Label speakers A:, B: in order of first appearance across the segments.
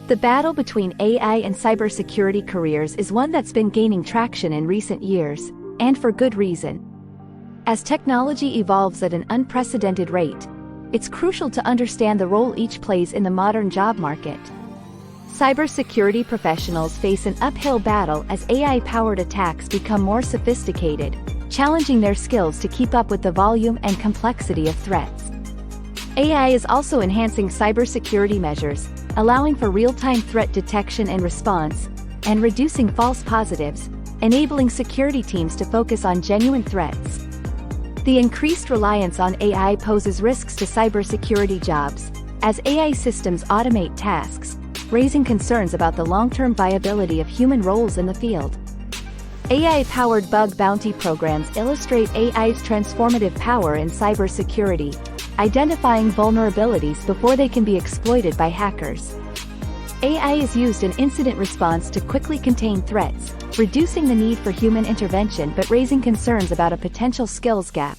A: The battle between AI and cybersecurity careers is one that's been gaining traction in recent years, and for good reason. As technology evolves at an unprecedented rate, it's crucial to understand the role each plays in the modern job market. Cybersecurity professionals face an uphill battle as AI-powered attacks become more sophisticated, challenging their skills to keep up with the volume and complexity of threats. AI is also enhancing cybersecurity measures, allowing for real-time threat detection and response, and reducing false positives, enabling security teams to focus on genuine threats. The increased reliance on AI poses risks to cybersecurity jobs, as AI systems automate tasks, raising concerns about the long-term viability of human roles in the field. AI-powered bug bounty programs illustrate AI's transformative power in cybersecurity, identifying vulnerabilities before they can be exploited by hackers. AI is used in incident response to quickly contain threats, reducing the need for human intervention but raising concerns about a potential skills gap.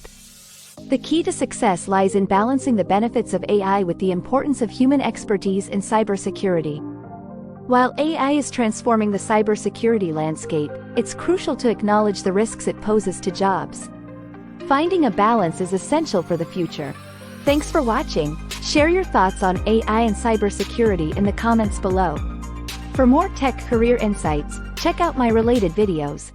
A: The key to success lies in balancing the benefits of AI with the importance of human expertise in cybersecurity. While AI is transforming the cybersecurity landscape, it's crucial to acknowledge the risks it poses to jobs. Finding a balance is essential for the future. Thanks for watching. Share your thoughts on AI and cybersecurity in the comments below. For more tech career insights, check out my related videos.